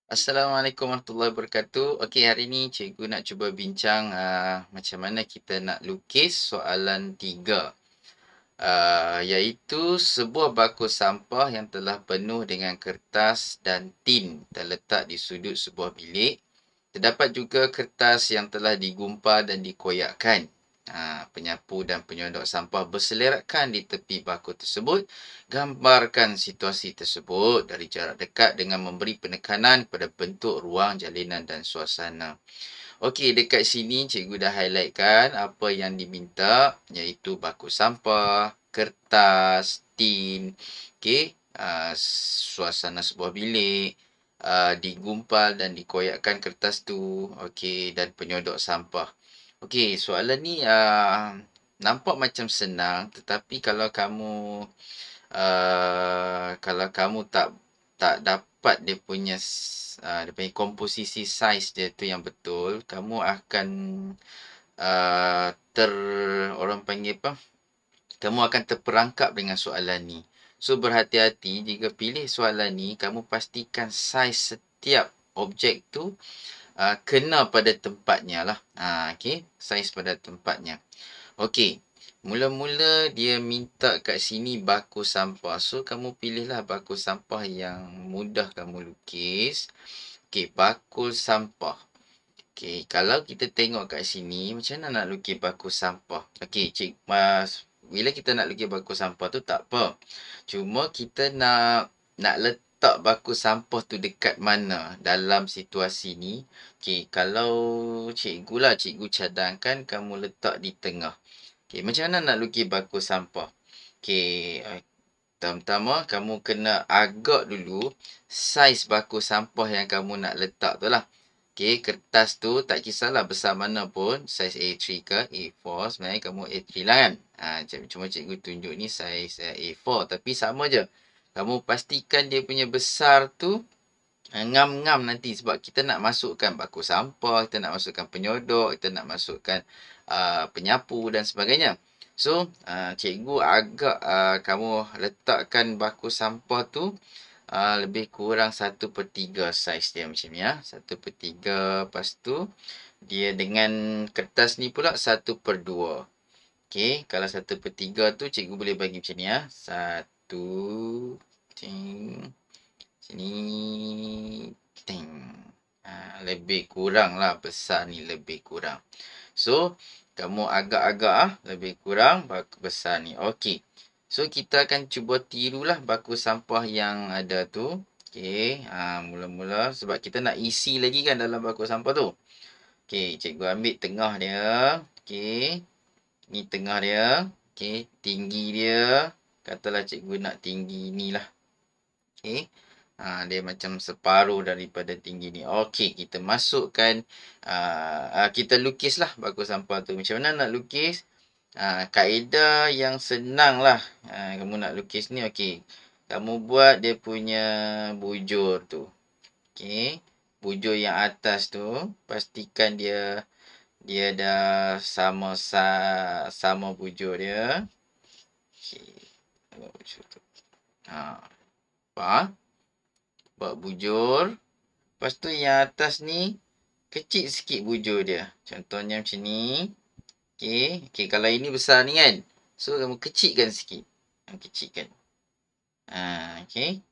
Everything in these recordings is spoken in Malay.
Assalamualaikum warahmatullahi wabarakatuh. Okey, hari ni cikgu nak cuba bincang macam mana kita nak lukis soalan 3. Iaitu sebuah bakus sampah yang telah penuh dengan kertas dan tin terletak di sudut sebuah bilik. Terdapat juga kertas yang telah digumpal dan dikoyakkan. Penyapu dan penyodok sampah berselerakkan di tepi baku tersebut. Gambarkan situasi tersebut dari jarak dekat dengan memberi penekanan kepada bentuk ruang, jalinan dan suasana. Okey, dekat sini cikgu dah highlightkan apa yang diminta, iaitu baku sampah, kertas, tin, okey, suasana sebuah bilik, digumpal dan dikoyakkan kertas tu, okey, dan penyodok sampah. Okey, soalan ni nampak macam senang, tetapi kalau kamu tak dapat dia punya komposisi saiz dia tu yang betul, kamu akan uh, ter orang panggil apa? Kamu akan terperangkap dengan soalan ni. So berhati-hati jika pilih soalan ni, kamu pastikan saiz setiap objek tu kena pada tempatnya lah. Okey, saiz pada tempatnya. Okey. Mula-mula dia minta kat sini baku sampah. So kamu pilihlah baku sampah yang mudah kamu lukis. Okey, bakul sampah. Okey, kalau kita tengok kat sini, macam mana nak lukis baku sampah? Okey, bila kita nak lukis baku sampah tu tak apa. Cuma kita nak letak baku sampah tu dekat mana dalam situasi ni. Okey, kalau cikgu cadangkan kamu letak di tengah. Okey, macam mana nak lukis baku sampah? Okey, pertama-tama kamu kena agak dulu saiz baku sampah yang kamu nak letak tu lah. Okey, kertas tu tak kisahlah besar mana pun, saiz A3 ke A4, sebenarnya kamu A3 lah kan. Cuma cikgu tunjuk ni saiz A4 tapi sama je. Kamu pastikan dia punya besar tu ngam-ngam nanti sebab kita nak masukkan baku sampah, kita nak masukkan penyodok, kita nak masukkan penyapu dan sebagainya. So, cikgu agak kamu letakkan baku sampah tu lebih kurang 1/3 saiz dia macam ni ya. 1/3, lepas tu dia dengan kertas ni pula 1/2. Okey, kalau 1/3 tu cikgu boleh bagi macam ni ya. 1 ting sini ting. Lebih kurang lah besar ni lebih kurang. So, kamu agak-agak lebih kurang besar ni. Okey. So, kita akan cuba tirulah baku sampah yang ada tu. Okey. Mula-mula sebab kita nak isi lagi kan dalam baku sampah tu. Okey, cikgu ambil tengah dia. Okey. Ni tengah dia. Okey, tinggi dia. Katalah cikgu nak tinggi ni lah. Okey. Dia macam separuh daripada tinggi ni. Okey, kita masukkan, kita lukislah baku sampah tu. Macam mana nak lukis? Kaedah yang senang lah. Kamu nak lukis ni, okey. Kamu buat dia punya bujur tu. Okey. Bujur yang atas tu, pastikan dia dah sama bujur dia. Okey. Buat bujur tu. Buat bujur. Lepas tu yang atas ni kecil sikit bujur dia. Contohnya macam ni. Okey. Okey, kalau ini besar ni kan. So kamu kecilkan sikit. Kecilkan. Okey.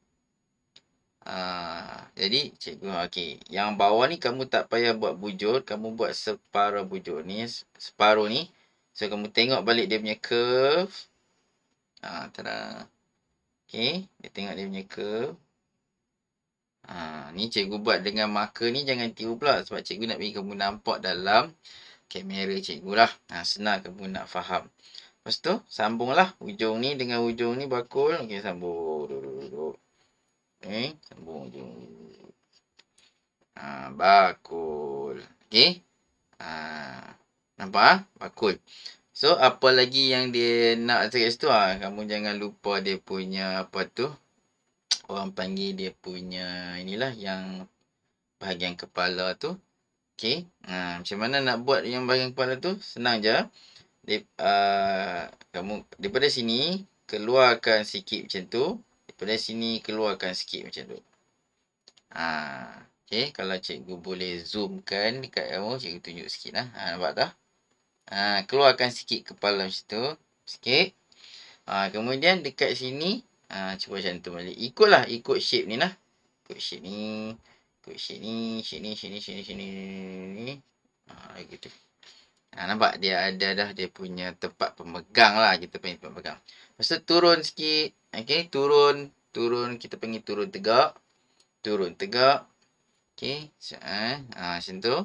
Jadi cikgu okey. Yang bawah ni kamu tak payah buat bujur, kamu buat separuh bujur ni, separuh ni. So kamu tengok balik dia punya curve. Tada. Okey, dia tengok dia punya curve. Ni cikgu buat dengan marker ni jangan tiru pula sebab cikgu nak bagi kamu nampak dalam kamera cikgu lah. Senang kamu nak faham. Lepas tu sambunglah hujung ni dengan hujung ni bakul. Okey, sambung. Duduk. Okey, sambung hujung. Bakul. Okey. Nampak bakul. So apa lagi yang dia nak dekat situ kamu jangan lupa dia punya apa tu? Orang panggil dia punya inilah yang bahagian kepala tu. Okey. Macam mana nak buat yang bahagian kepala tu? Senang je. Kamu daripada sini keluarkan sikit macam tu. Daripada sini keluarkan sikit macam tu. Okey, kalau cikgu boleh zoomkan dekat kamu, cikgu tunjuk sikit lah. Nampak tak? Keluarkan sikit kepala macam tu. Sikit. Kemudian dekat sini, cuba macam tu balik. Ikutlah, ikut shape ni lah. Ikut shape ni. Ikut shape ni. Sini. Gitu. Nampak dia ada dah dia punya tempat pemegang lah. Kita panggil tempat pemegang. Lepas tu turun sikit. Okey, turun. Kita panggil turun tegak. Turun tegak. Okey, macam tu.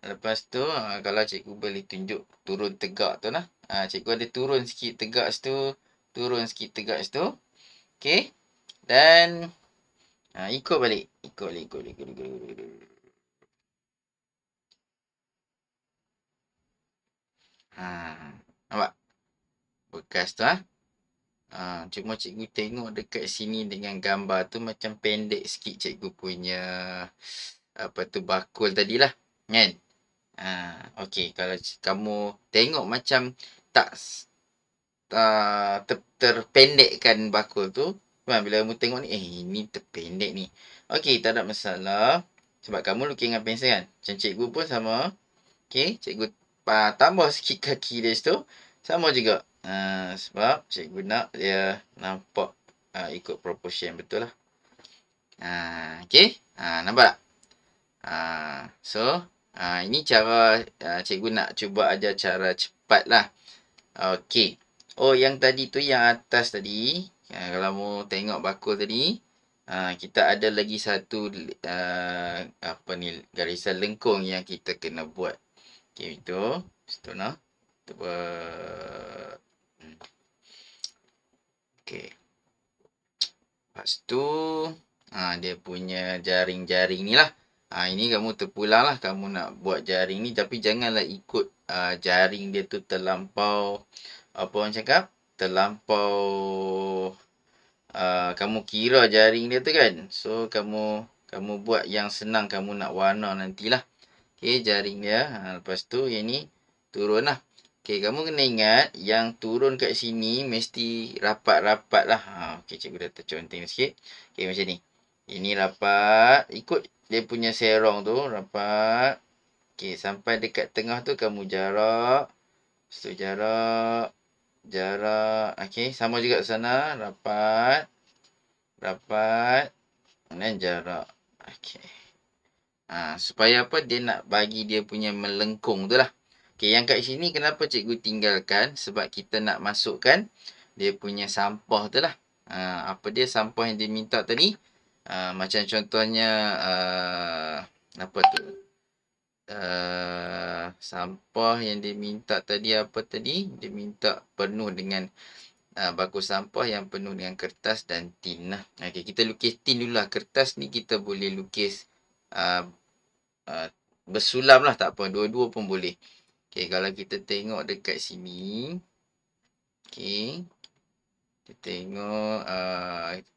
Lepas tu, kalau cikgu boleh tunjuk turun tegak tu lah. Cikgu ada turun sikit tegak situ. Turun sikit tegak situ. Okey. Dan ikut balik. Ikut. Nampak? Bekas tu cuma cikgu tengok dekat sini dengan gambar tu macam pendek sikit cikgu punya apa tu bakul tadilah. Kan? Okey, kalau kamu tengok macam tak terpendekkan bakul tu, bila kamu tengok ni, ini terpendek ni. Okey, tak ada masalah. Sebab kamu lukis dengan pensel kan? Macam cikgu pun sama. Okey, cikgu tambah sikit kaki dia situ. Sama juga. Sebab cikgu nak dia nampak ikut proportion betul lah. Okey, nampak tak? So, ini cara cikgu nak cuba ajar cara cepat lah. Okey. Oh, yang tadi tu, yang atas tadi, kalau kamu tengok bakul tadi, kita ada lagi satu garisan lengkung yang kita kena buat. Okey, itu. Situ nah. Kita buat. Okey. Lepas tu, dia punya jaring-jaring ni lah. Ini kamu terpulang lah. Kamu nak buat jaring ni. Tapi janganlah ikut jaring dia tu terlampau. Apa orang cakap? Terlampau. Kamu kira jaring dia tu kan. So, kamu buat yang senang kamu nak warna nantilah. Okey, jaring dia. Lepas tu, yang ni turun lah. Okey, kamu kena ingat yang turun kat sini mesti rapat-rapat lah. Okey, cikgu dah terconteng sikit. Okey, macam ni. Ini rapat. Ikut dia punya serong tu. Rapat. Okey, sampai dekat tengah tu kamu jarak. Lepas tu jarak. Okey, sama juga sana. Rapat. Dan jarak. Okey. Supaya apa? Dia nak bagi dia punya melengkung tu lah. Okey, yang kat sini kenapa cikgu tinggalkan? Sebab kita nak masukkan dia punya sampah tu lah. Apa dia sampah yang dia minta tadi? Macam contohnya, apa tu? Sampah yang dia minta tadi apa tadi? Dia minta penuh dengan bakul sampah yang penuh dengan kertas dan tin lah. Okey, kita lukis tin dulu lah. Kertas ni kita boleh lukis bersulam lah, tak apa. Dua-dua pun boleh. Okey, kalau kita tengok dekat sini. Okey. Kita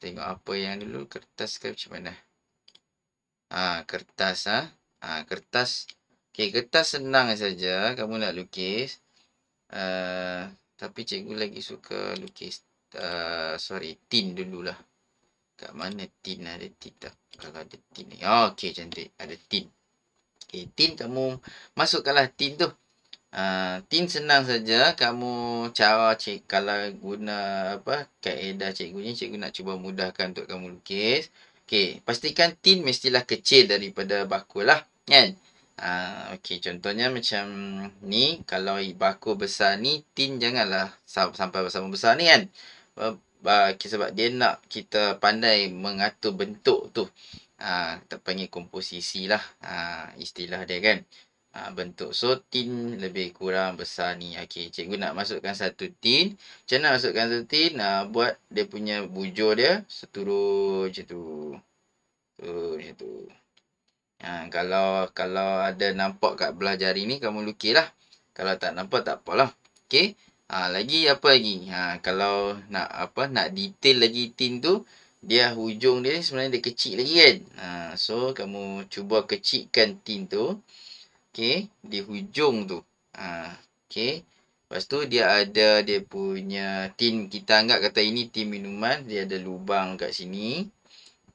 tengok apa yang dulu. Kertas ke macam mana? Kertas kertas. Okey, kertas senang saja kamu nak lukis. Tapi cikgu lagi suka lukis tin dululah. Kat mana tin? Ada tin tak? Kalau ada tin ni. Okey, cantik. Ada tin. Okey, tin kamu masukkanlah tin tu. Tin senang saja. Kamu kalau guna kaedah cikgu ni, cikgu nak cuba mudahkan untuk kamu lukis. Okey, pastikan tin mestilah kecil daripada bakul lah. Kan? Okey, contohnya macam ni. Kalau bakul besar ni, tin janganlah sampai sama besar ni kan. Sebab dia nak kita pandai mengatur bentuk tu. Kita panggil komposisi lah. Istilah dia kan. Bentuk. So, tin lebih kurang besar ni. Okey, cikgu nak masukkan satu tin. Macam mana masukkan satu tin? Buat dia punya bujur dia. Seturun macam tu. Macam tu. Kalau ada nampak kat belah jari ni, kamu lukis lah. Kalau tak nampak, tak apalah. Okey. Lagi apa lagi? Kalau nak detail lagi tin tu, dia hujung dia sebenarnya dia kecil lagi kan. So, kamu cuba kecilkan tin tu. Okey, di hujung tu. Okey. Lepas tu dia ada dia punya tin. Kita anggap kata ini tin minuman. Dia ada lubang kat sini.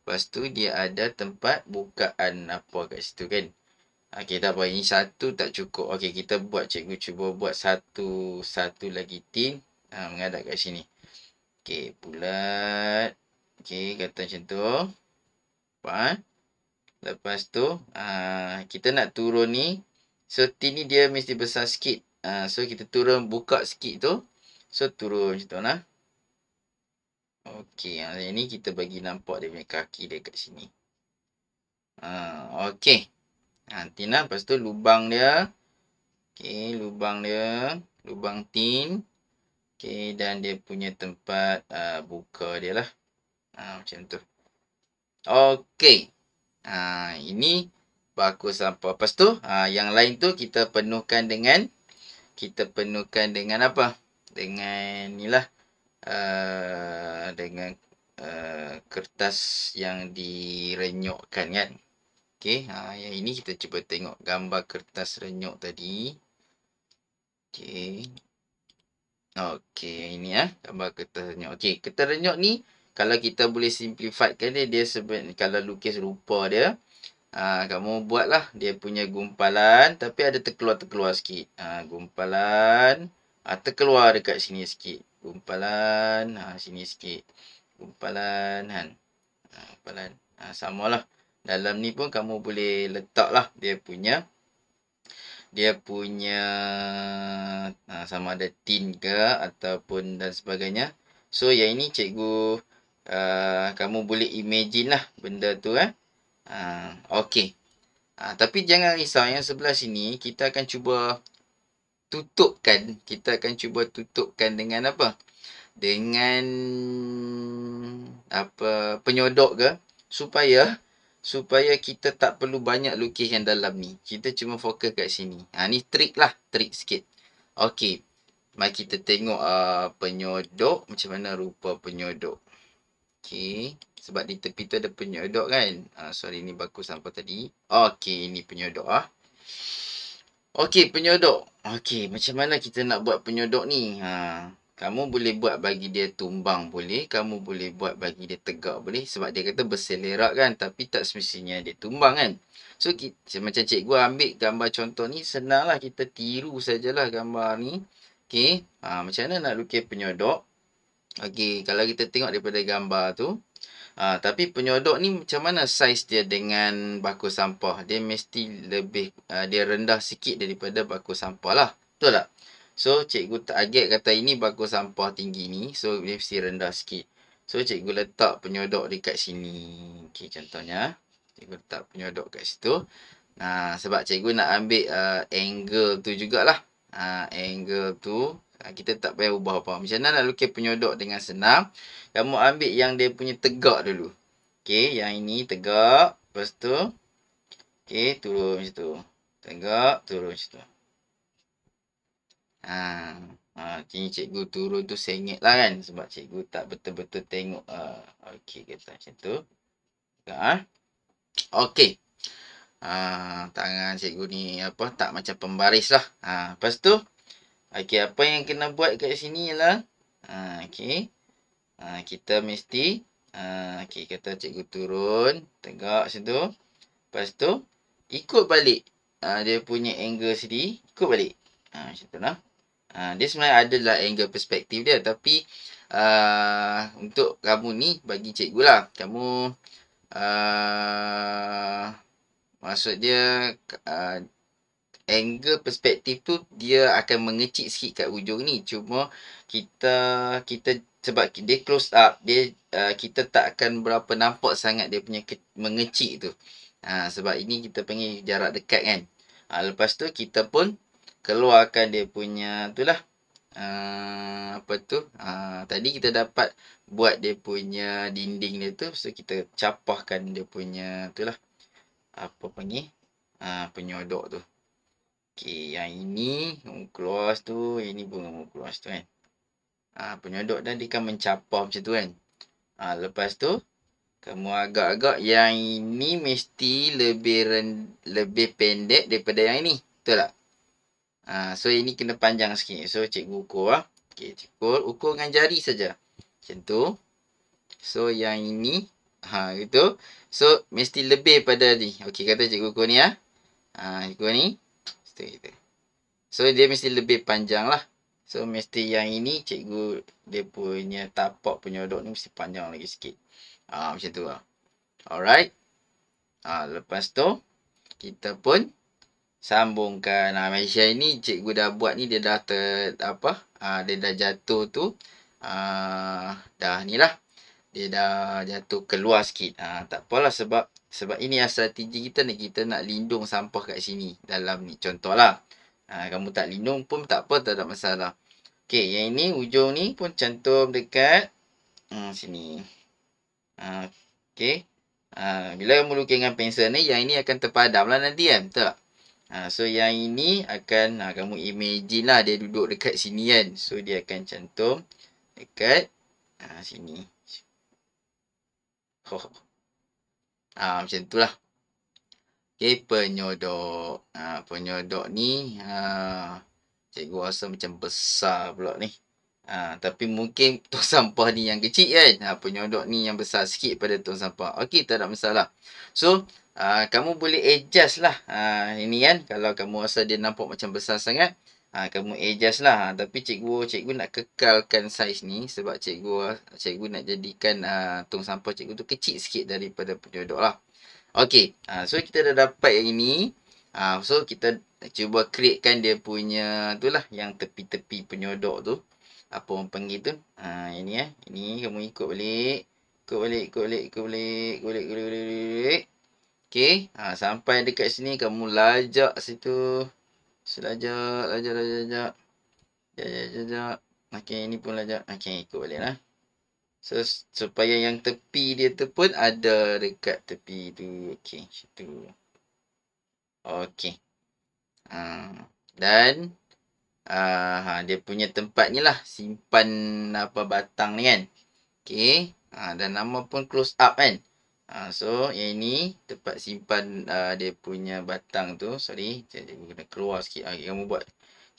Lepas tu dia ada tempat bukaan apa kat situ kan. Okey, tak apa. Ini satu tak cukup. Okey, kita buat, cikgu cuba buat satu lagi tin. Menghadap kat sini. Okey, bulat. Okey, kata macam tu. Nampak? Lepas tu, kita nak turun ni. So, tin ni dia mesti besar sikit. So, kita turun, buka sikit tu. So, turun macam tu lah. Okey, yang ni kita bagi nampak dia punya kaki dia kat sini. Okey. Tin lah. Lepas tu, lubang dia. Okey, lubang dia. Lubang tin. Okey, dan dia punya tempat buka dia lah. Macam tu. Okey. Ini baku sampah. Lepas tu, yang lain tu kita penuhkan dengan apa? Dengan ni lah. Dengan kertas yang direnyukkan kan. Okey, yang ini kita cuba tengok gambar kertas renyuk tadi. Okey. Okey, ini gambar kertas renyuk. Okey, kertas renyuk ni kalau kita boleh simplifiedkan dia sebenarnya kalau lukis rupa dia, kamu buatlah dia punya gumpalan tapi ada terkeluar-terkeluar sikit. Gumpalan, terkeluar dekat sini sikit. Gumpalan, sini sikit. Gumpalan kan. Gumpalan. Samalah. Dalam ni pun kamu boleh letaklah dia punya sama ada tin ke ataupun dan sebagainya. So yang ini cikgu kamu boleh imagine lah benda tu okey. Tapi jangan risau, yang sebelah sini kita akan cuba tutupkan. Kita akan cuba tutupkan dengan apa? Dengan apa, penyodok ke, supaya kita tak perlu banyak lukis yang dalam ni. Kita cuma fokus kat sini. Ni trik lah, trik sikit. Okey. Mari kita tengok penyodok, macam mana rupa penyodok. Okey, sebab di tepi tu ada penyodok kan. Sorry, ni baku sampah tadi. Okey, ini penyodok Okey, penyodok. Okey, macam mana kita nak buat penyodok ni? Kamu boleh buat bagi dia tumbang boleh, kamu boleh buat bagi dia tegak boleh, sebab dia kata berselerak kan, tapi tak semestinya dia tumbang kan. So, macam cikgu ambil gambar contoh ni, senanglah kita tiru sajalah gambar ni. Okey, macam mana nak lukis penyodok? Okey, kalau kita tengok daripada gambar tu, tapi penyodok ni macam mana saiz dia dengan baku sampah? Dia mesti lebih, dia rendah sikit daripada baku sampah lah. Betul tak? So, cikgu target kata ini baku sampah tinggi ni. So, dia mesti rendah sikit. So, cikgu letak penyodok dekat sini. Okey, contohnya. Cikgu letak penyodok kat situ. Sebab cikgu nak ambil angle tu jugalah. Angle tu. Kita tak payah ubah apa. Macam mana nak lukis penyodok dengan senang? Kamu ambil yang dia punya tegak dulu. Okey, yang ini tegak. Lepas tu, okey, turun macam tu. Tegak, turun macam tu. Ini cikgu turun tu sengit lah kan. Sebab cikgu tak betul-betul tengok. Okey, kata macam tu. Tegak. Okey. Tangan cikgu ni apa, tak macam pembaris lah. Lepas tu, okey, apa yang kena buat kat sini ialah, okey, kita mesti, okey, kata cikgu turun, tegak situ. Lepas tu, ikut balik dia punya angle sini, ikut balik. Macam tu lah. Dia sebenarnya adalah angle perspektif dia, tapi untuk kamu ni, bagi cikgu lah, kamu maksud dia angle perspektif tu dia akan mengecil sikit kat ujung ni. Cuma kita sebab dia close up, dia kita tak akan berapa nampak sangat dia punya mengecil tu. Sebab ini kita panggil jarak dekat kan. Lepas tu kita pun keluarkan dia punya itulah. Apa tu? Tadi kita dapat buat dia punya dinding dia tu. So kita capahkan dia punya itulah. Apa panggil? Penyodok tu. Okey, yang ini keluar tu, ini pun keluar tu kan. Penyodok dan dia akan mencapah macam tu kan. Lepas tu, kamu agak-agak yang ini mesti lebih pendek daripada yang ini. Betul tak? So, ini kena panjang sikit. So, cikgu ukur Okey, ukur dengan jari saja. Macam tu. So, yang ini Gitu. So, mesti lebih pada ni. Okey, kata cikgu ukur ni ya. Cikgu ni. Kita. So, dia mesti lebih panjang lah. So, mesti yang ini cikgu dia punya tapak penyodok ni mesti panjang lagi sikit. Macam tu lah. Alright. Lepas tu, kita pun sambungkan. Malaysia ni cikgu dah buat ni, dia dah dia dah jatuh tu. Dah ni lah. Dia dah jatuh keluar sikit. Tak apalah sebab ini strategi kita ni. Kita nak lindung sampah kat sini. Dalam ni. Contohlah. Kamu tak lindung pun tak apa. Tak ada masalah. Okey. Yang ini ujung ni pun cantum dekat sini. Okey. Bila kamu lukis dengan pensel ni. Yang ini akan terpadam lah nanti kan. Betul tak? So yang ini akan kamu imagine lah. Dia duduk dekat sini kan. So dia akan cantum dekat sini. Macam tu lah. Okay, penyodok. Penyodok ni, cikgu rasa macam besar pula ni. Tapi mungkin tong sampah ni yang kecil kan. Penyodok ni yang besar sikit pada tong sampah. Okey, tak ada masalah. So, kamu boleh adjust lah. Ini kan, kalau kamu rasa dia nampak macam besar sangat, kamu adjust lah. Tapi cikgu nak kekalkan saiz ni sebab cikgu nak jadikan tong sampah cikgu tu kecil sikit daripada penyodok lah. Okey, so kita dah dapat yang ini. So kita cuba createkan dia punya tu lah, yang tepi-tepi penyodok tu. Apa orang panggil tu? Ini ini kamu ikut balik. Ikut balik. Okey, sampai dekat sini kamu lajak situ. Lajak. Okey, ini pun lajak. Okey, ikut balik lah. So, supaya yang tepi dia tu pun ada dekat tepi tu. Okey, situ. Okey. Dan dia punya tempat ni lah. Simpan batang ni kan. Okey. Dan nama pun close up kan. So, yang ni tempat simpan dia punya batang tu. Sorry. Saya kena keluar sikit. Kamu buat.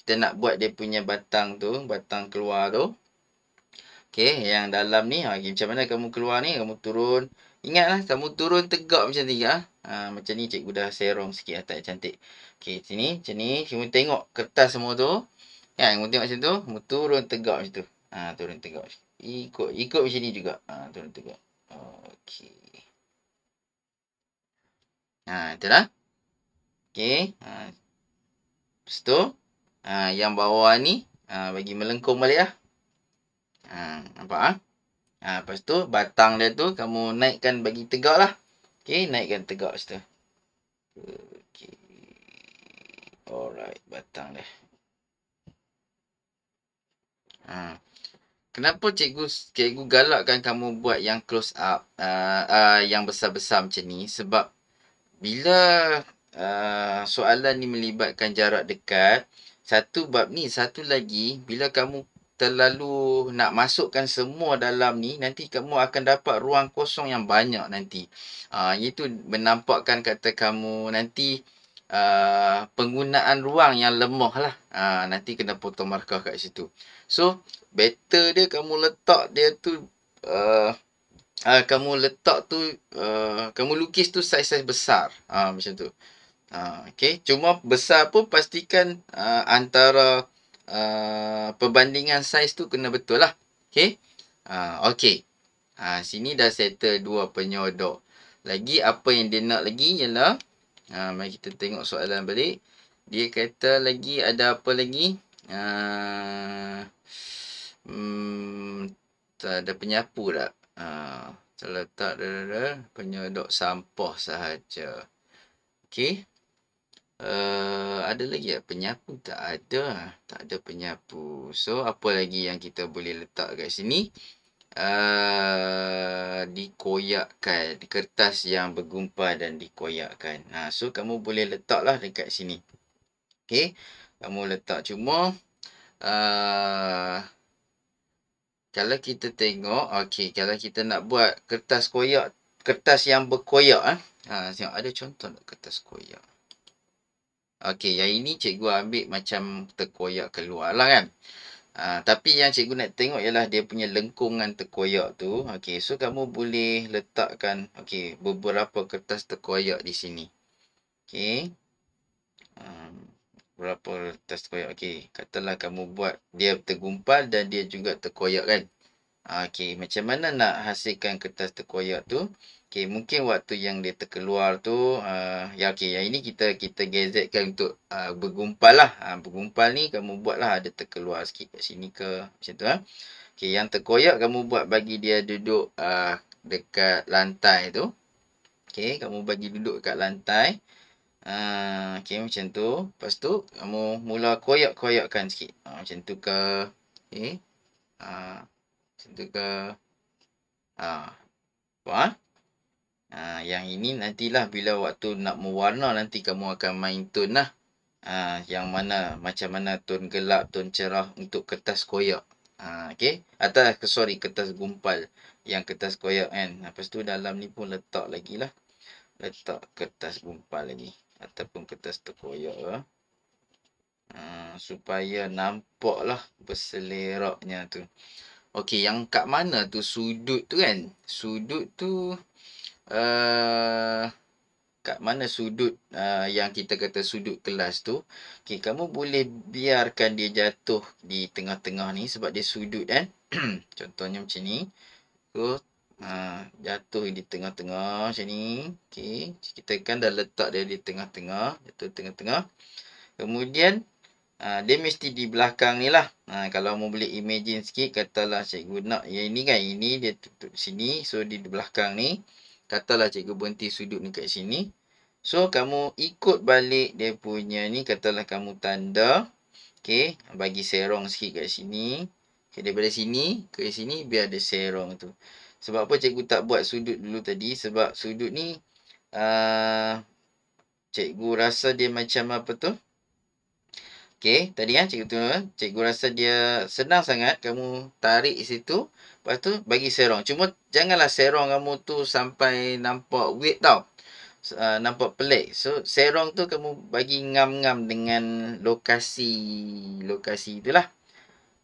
Kita nak buat dia punya batang tu. Batang keluar tu. Okey, yang dalam ni, macam mana kamu keluar ni, kamu turun. Ingatlah, kamu turun tegak macam ni. Macam ni cikgu dah serong sikit atas cantik. Okey, sini, macam ni. Kamu tengok kertas semua tu. Ya, kamu tengok macam tu, kamu turun tegak macam tu. Turun tegak. Ikut macam ni juga. Turun tegak. Okey. Itulah. Okey. Lepas tu, yang bawah ni, bagi melengkung balik lah. Nampak lepas tu batang dia tu kamu naikkan bagi tegak lah. Okey, naikkan tegak situ. Okey. Alright, batang dia. Kenapa cikgu galakkan kamu buat yang close up, yang besar-besar macam ni? Sebab bila soalan ni melibatkan jarak dekat, satu bab ni, satu lagi, bila kamu terlalu nak masukkan semua dalam ni, nanti kamu akan dapat ruang kosong yang banyak nanti. Itu menampakkan kata kamu nanti penggunaan ruang yang lemah lah. Nanti kena potong markah kat situ. So, better dia kamu letak dia tu, kamu lukis tu saiz-saiz besar. Macam tu. Okay. Cuma besar pun pastikan antara perbandingan saiz tu kena betul lah. Okay. Okay. Sini dah settle dua penyodok. Lagi apa yang dia nak lagi ialah, mari kita tengok soalan balik. Dia kata lagi ada apa lagi? Tak ada penyapu tak? Terletak penyodok sampah sahaja. Okey. Ada lagi tak penyapu? Tak ada. Tak ada penyapu. So, apa lagi yang kita boleh letak kat sini? Dikoyakkan. Kertas yang bergumpal dan dikoyakkan. So, kamu boleh letaklah dekat sini. Okey. Kamu letak. Cuma, kalau kita tengok, okey, kalau kita nak buat kertas koyak, kertas yang berkoyak, tengok ada contoh tak kertas koyak? Okey, yang ini cikgu ambil macam terkoyak keluar lah kan. Tapi yang cikgu nak tengok ialah dia punya lengkungan terkoyak tu. Okey, so kamu boleh letakkan beberapa kertas terkoyak di sini. Okey. Berapa kertas terkoyak? Okey, katalah kamu buat dia tergumpal dan dia juga terkoyak kan. Okey, macam mana nak hasilkan kertas terkoyak tu? Okey, mungkin waktu yang dia terkeluar tu, yang ini kita gazetkan untuk bergumpal lah. Bergumpal ni kamu buatlah ada terkeluar sikit kat sini ke, macam tu. Okey, yang terkoyak kamu buat bagi dia duduk dekat lantai tu. Okey, kamu bagi duduk dekat lantai. Okey, macam tu. Lepas tu, kamu mula koyak-koyakkan sikit. Macam tu ke. Okey. Macam tu ke. Apa? Yang ini nantilah bila waktu nak mewarna nanti kamu akan main tone lah. Yang mana, macam mana tone gelap, tone cerah untuk kertas koyak. Okey. Atau, kertas gumpal. Yang kertas koyak kan. Lepas tu dalam ni pun letak lagi lah. Letak kertas gumpal lagi. Ataupun kertas terkoyak lah. Supaya nampak lah berseleraknya tu. Okey, yang kat mana tu sudut tu kan? Sudut tu kat mana sudut yang kita kata sudut kelas tu. Okey, kamu boleh biarkan dia jatuh di tengah-tengah ni sebab dia sudut kan. Contohnya macam ni. So, jatuh di tengah-tengah macam ni. Okey, kita kan dah letak dia di tengah-tengah. Jatuh tengah-tengah. Kemudian, dia mesti di belakang ni lah. Kalau mu boleh imagine sikit, katalah cikgu nak yang ini kan. Ini dia tutup sini. So, di belakang ni. Katalah cikgu berhenti sudut ni kat sini. So, kamu ikut balik dia punya ni. Katalah kamu tanda. Okey, bagi serong sikit kat sini. Okay, daripada sini ke sini biar ada serong tu. Sebab apa cikgu tak buat sudut dulu tadi? Sebab sudut ni cikgu rasa dia macam apa tu? Okey, tadi kan cikgu rasa dia senang sangat kamu tarik situ. Lepas tu bagi serong. Cuma janganlah serong kamu tu sampai nampak weird tau. Nampak pelik. So, serong tu kamu bagi ngam-ngam dengan lokasi itulah.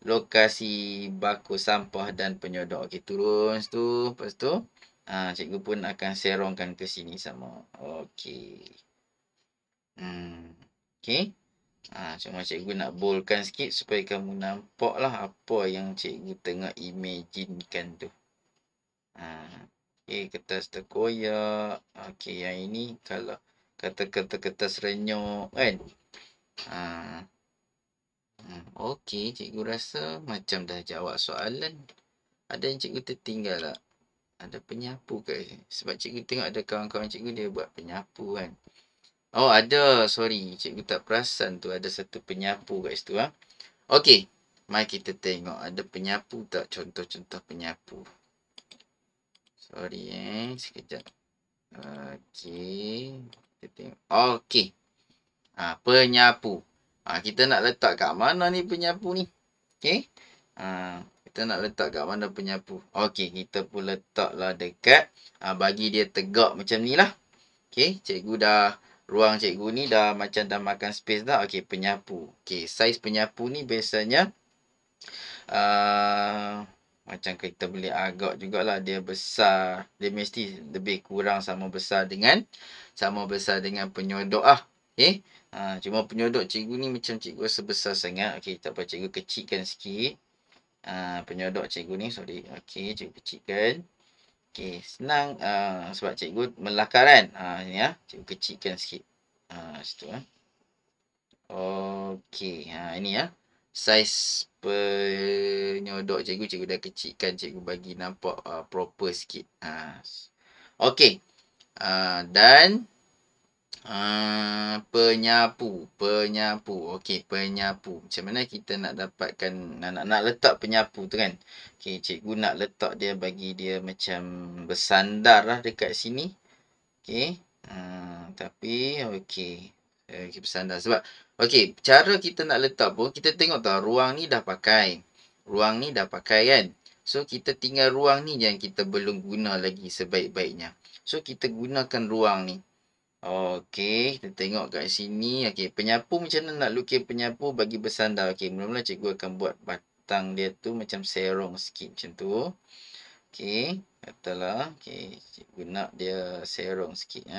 Lokasi baku sampah dan penyodok. Okey, turun situ. Lepas tu, cikgu pun akan serongkan ke sini sama. Okey. Okey. Cuma cikgu nak boldkan sikit supaya kamu nampak lah apa yang cikgu tengah imaginekan tu. Okey, kertas terkoyak. Okey, yang ini kalau kata-kata kertas renyuk kan. Okey, cikgu rasa macam dah jawab soalan. Ada yang cikgu tertinggal tak? Ada penyapu ke? Sebab cikgu tengok ada kawan-kawan cikgu dia buat penyapu kan. Oh, ada. Sorry, cikgu tak perasan tu ada satu penyapu kat situ. Okey, mari kita tengok ada penyapu tak? Contoh-contoh penyapu. Sorry sekejap. Okey, kita tengok. Okey. Penyapu. Kita nak letak kat mana ni penyapu ni? Okey. Kita nak letak kat mana penyapu? Okey, kita pun letaklah dekat. Bagi dia tegak macam ni lah. Okey, cikgu dah, ruang cikgu ni dah macam dah makan space dah. Okey, penyapu. Okey, saiz penyapu ni biasanya macam kita boleh agak jugalah dia besar. Dia mesti lebih kurang sama besar dengan penyodok lah. Okey. Cuma penyodok cikgu ni macam cikgu rasa besar sangat. Okey, tak apa, cikgu kecilkan sikit. Penyodok cikgu ni, sorry. Okey, cikgu kecilkan. Okey, senang sebab cikgu melakar kan. Ni cikgu kecilkan sikit. Situ Okey, ini saiz penyodok cikgu dah kecilkan. Cikgu bagi nampak proper sikit. Okey. Dan penyapu. Okey, penyapu. Macam mana kita nak dapatkan, nak letak penyapu tu kan. Okey, cikgu nak letak dia, bagi dia macam bersandar lah dekat sini. Okey. Tapi, okey. Bersandar. Sebab, okey, cara kita nak letak pun, kita tengok tau, ruang ni dah pakai. Kan. So, kita tinggal ruang ni je yang kita belum guna lagi sebaik-baiknya. So, kita gunakan ruang ni. Okey, kita tengok kat sini. Okey, penyapu macam mana nak lukis penyapu bagi bersandar. Okey, mula-mula cikgu akan buat batang dia tu macam serong sikit macam tu. Okey, katalah okey, cikgu nak dia serong sikit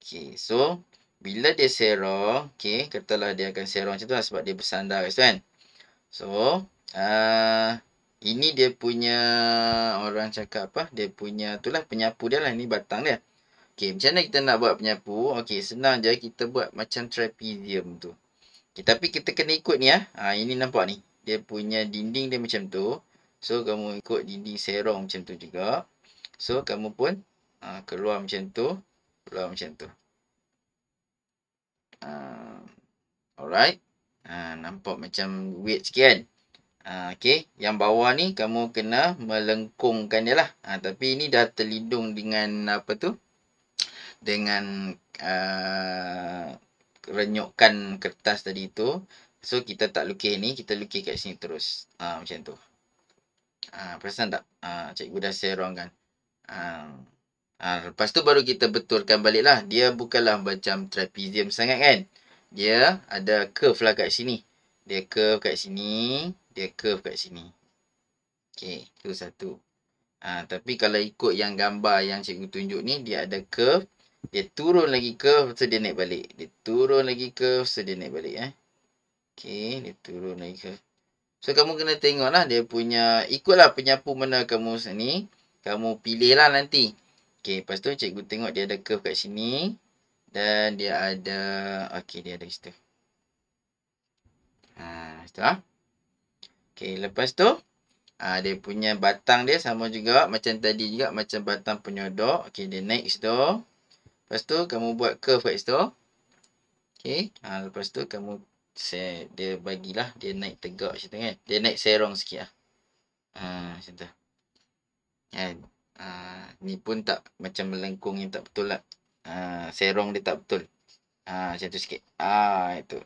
Okey, so bila dia serong, okey, katalah dia akan serong macam tu lah sebab dia bersandar kat situ kan. So, ini dia punya orang cakap apa? Dia punya itulah penyapu dia lah. Ini batang dia. Okey, macam mana kita nak buat penyapu? Okey, senang je kita buat macam trapezium tu. Okay, tapi kita kena ikut ni ini nampak ni. Dia punya dinding dia macam tu. So, kamu ikut dinding serong macam tu juga. So, kamu pun keluar macam tu. Keluar macam tu. Alright. Nampak macam weird sikit kan? Okay. Yang bawah ni kamu kena melengkungkan dia lah. Tapi ni dah terlindung dengan apa tu? Dengan renyukan kertas tadi tu. So, kita tak lukis ni. Kita lukis kat sini terus. Macam tu. Perasan tak? Cikgu dah serongkan. Lepas tu baru kita betulkan balik lah. Dia bukanlah macam trapezium sangat kan. Dia ada curve lah kat sini. Dia curve kat sini. Dia curve kat sini. Okay. Itu satu. Tapi kalau ikut yang gambar yang cikgu tunjuk ni. Dia ada curve. Dia turun lagi curve. So dia naik balik. Dia turun lagi curve. So dia naik balik. Okay. Dia turun lagi curve. So kamu kena tengok lah. Dia punya. Ikutlah penyapu mana kamu ni. Kamu pilih lah nanti. Okay. Lepas tu cikgu tengok dia ada curve kat sini. Dan dia ada. Okay. Dia ada situ. Situ Okay. Lepas tu. Dia punya batang dia sama juga. Macam tadi juga. Macam batang penyodok. Okay. Dia naik situ. Lepas tu kamu buat curve kat situ. Okay. Lepas tu kamu. Dia bagilah. Dia naik tegak situ kan. Dia naik serong sikit lah. Macam tu. Kan. Ni pun tak macam melengkung yang tak betul lah. Serong dia tak betul. Macam tu sikit. Itu.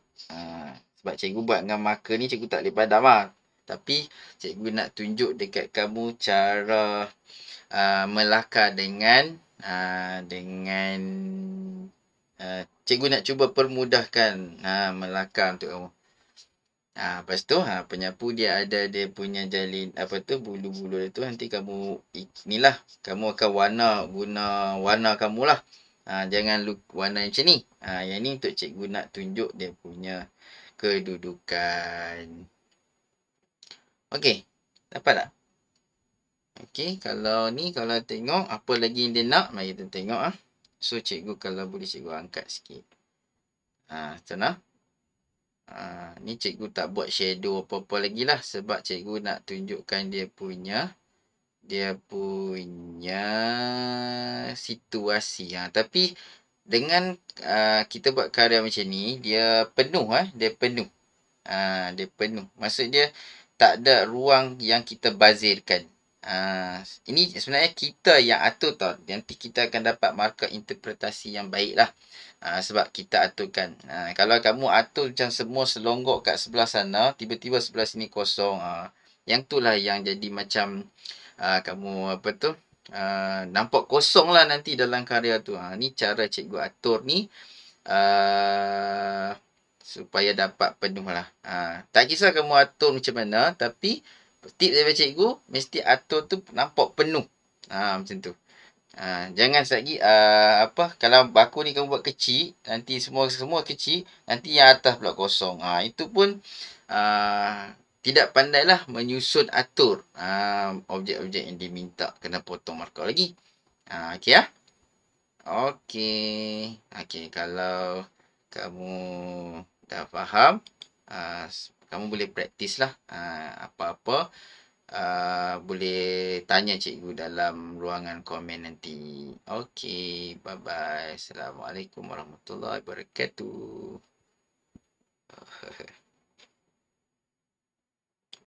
Sebab cikgu buat dengan marker ni cikgu tak boleh padam lah. Tapi cikgu nak tunjuk dekat kamu cara melakar dengan cikgu nak cuba permudahkan melakar untuk kamu. Lepas tu penyapu dia ada dia punya jalin apa tu bulu-bulu dia tu nanti kamu inilah kamu akan guna warna kamu lah. Jangan warna macam ni. Yang ni untuk cikgu nak tunjuk dia punya kedudukan. Okey. Dapat tak? Okey, kalau ni kalau tengok apa lagi yang dia nak, mari kita tengok So cikgu kalau boleh cikgu angkat sikit. Sana. Ni cikgu tak buat shadow apa-apa lagi lah. Sebab cikgu nak tunjukkan dia punya situasi. Tapi dengan kita buat karya macam ni, dia penuh. Dia penuh. Dia penuh. Maksud dia tak ada ruang yang kita bazirkan. Ini sebenarnya kita yang atur tau. Nanti kita akan dapat markah interpretasi yang baik lah. Sebab kita aturkan. Kalau kamu atur macam semua selonggok kat sebelah sana, tiba-tiba sebelah sini kosong. Yang tu lah yang jadi macam kamu apa tu, nampak kosong lah nanti dalam karya tu. Ni cara cikgu atur ni. Supaya dapat penuh lah. Tak kisah kamu atur macam mana, tapi tip daripada cikgu, mesti atur tu nampak penuh. Macam tu. Jangan lagi kalau baku ni kamu buat kecil, nanti semua kecil, nanti yang atas pula kosong. Itu pun tidak pandailah menyusun atur objek-objek yang diminta. Kena potong markah lagi. Okey ya. Okey, kalau kamu dah faham, kamu boleh praktis lah apa-apa. Boleh tanya cikgu dalam ruangan komen nanti. Okey, bye-bye. Assalamualaikum warahmatullahi wabarakatuh.